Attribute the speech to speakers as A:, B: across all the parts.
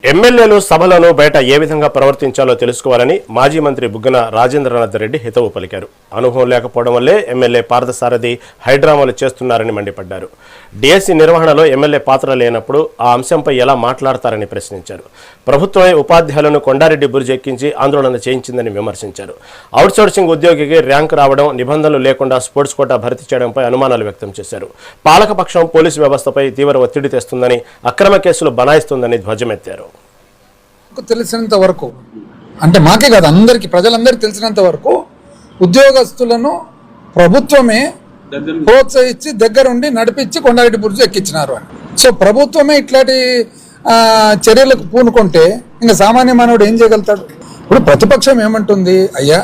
A: ఎమ్మెల్యేలు సభలను బయట ఏ విధంగా ప్రవర్తించాలో తెలుసుకోవాలని మాజీ మంత్రి బుగ్గన రాజేంద్రనాథ్ రెడ్డి హితవు పలికారు. అనుభవం లేకపోవడం వల్లే ఎమ్మెల్యే పార్థసారథి హైడ్రామాలు చేస్తున్నారని మండిపడ్డారు. డిఎస్సి నిర్వహణలో ఎమ్మెల్యే పాత్ర లేనప్పుడు ఆ అంశంపై ఎలా మాట్లాడతారని ప్రశ్నించారు. ప్రభుత్వమే ఉపాధ్యాయులను కొండారెడ్డి బురిజెక్కించి ఆందోళన చేయించిందని విమర్శించారు. అవుట్సోర్సింగ్ ఉద్యోగికి ర్యాంకు రావడం, నిబంధనలు లేకుండా స్పోర్ట్స్ కోటా భర్తీ చేయడంపై అనుమానాలు వ్యక్తం చేశారు. పాలకపక్షం పోలీసు వ్యవస్థపై తీవ్ర ఒత్తిడి తెస్తుందని, అక్రమ కేసులు బనాయిస్తుందని ధ్వజమెత్తారు.
B: తెలిసినంత వరకు అంటే మాకే కాదు అందరికీ ప్రజలందరికీ తెలిసినంత వరకు ఉద్యోగస్తులను ప్రభుత్వమే ప్రోత్సహించి దగ్గరుండి నడిపించి కొండారెడ్డి బుర్జు ఎక్కించినారు అని. సో ప్రభుత్వమే ఇట్లాంటి చర్యలకు పూనుకుంటే ఇంకా సామాన్య మానవుడు ఏం చేయగలుగుతాడు? ఇప్పుడు ప్రతిపక్షం ఏమంటుంది, అయ్యా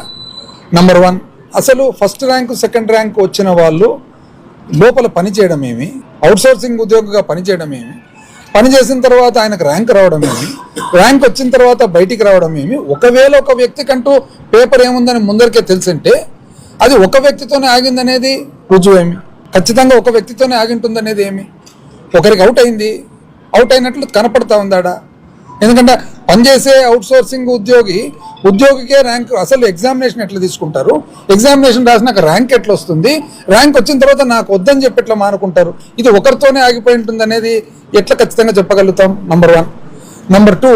B: నంబర్ 1 అసలు ఫస్ట్ ర్యాంకు సెకండ్ ర్యాంకు వచ్చిన వాళ్ళు లోపల పనిచేయడం ఏమి, అవుట్సోర్సింగ్ ఉద్యోగిగా పనిచేయడం ఏమి, పని చేసిన తర్వాత ఆయనకు ర్యాంక్ రావడం ఏమి, ర్యాంక్ వచ్చిన తర్వాత బయటికి రావడం ఏమి, ఒకవేళ ఒక వ్యక్తికంటూ పేపర్ ఏముందని ముందరికే తెలిసింటే అది ఒక వ్యక్తితోనే ఆగిందనేది రుజువేమి? ఖచ్చితంగా ఒక వ్యక్తితోనే ఆగింటుందనేది ఏమి? ఒకరికి అవుట్ అయినట్లు కనపడతా ఉందాడా? ఎందుకంటే పనిచేసే అవుట్సోర్సింగ్ ఉద్యోగికే ర్యాంక్, అసలు ఎగ్జామినేషన్ ఎట్లా తీసుకుంటారు, ఎగ్జామినేషన్ రాసినాక ర్యాంక్ ఎట్లా వస్తుంది, ర్యాంక్ వచ్చిన తర్వాత నాకు వద్దని చెప్పి ఎట్లా మానుకుంటారు? ఇది ఒకరితోనే ఆగిపోయి ఉంటుంది అనేది ఎట్లా ఖచ్చితంగా చెప్పగలుగుతాం? నంబర్ 1. నంబర్ 2,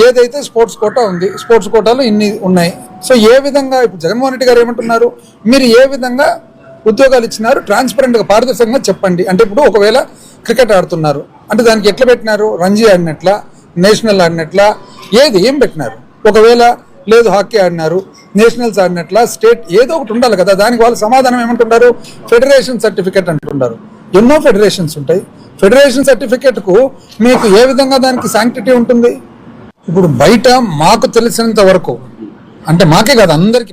B: ఏదైతే స్పోర్ట్స్ కోటా ఉంది, స్పోర్ట్స్ కోటాలు ఇన్ని ఉన్నాయి. సో ఏ విధంగా ఇప్పుడు జగన్మోహన్ రెడ్డి గారు ఏమంటున్నారు, మీరు ఏ విధంగా ఉద్యోగాలు ఇచ్చినారు ట్రాన్స్పరెంట్గా పారదర్శకంగా చెప్పండి. అంటే ఇప్పుడు ఒకవేళ క్రికెట్ ఆడుతున్నారు అంటే దానికి ఎట్లా పెట్టినారు, రంజీ ఆడినట్లా, నేషనల్ ఆడినట్లా, ఏం పెట్టినారు? ఒకవేళ లేదు హాకీ ఆడినారు, నేషనల్స్ ఆడినట్లా, స్టేట్ ఏదో ఒకటి ఉండాలి కదా. దానికి వాళ్ళు సమాధానం ఏమంటున్నారు, ఫెడరేషన్ సర్టిఫికేట్ అంటున్నారు. ఎన్నో ఫెడరేషన్స్ ఉంటాయి. ఫెడరేషన్ సర్టిఫికేట్కు మీకు ఏ విధంగా దానికి శాంక్టిటీ ఉంటుంది? ఇప్పుడు బయట మాకు తెలిసినంత వరకు అంటే మాకే కాదు అందరికీ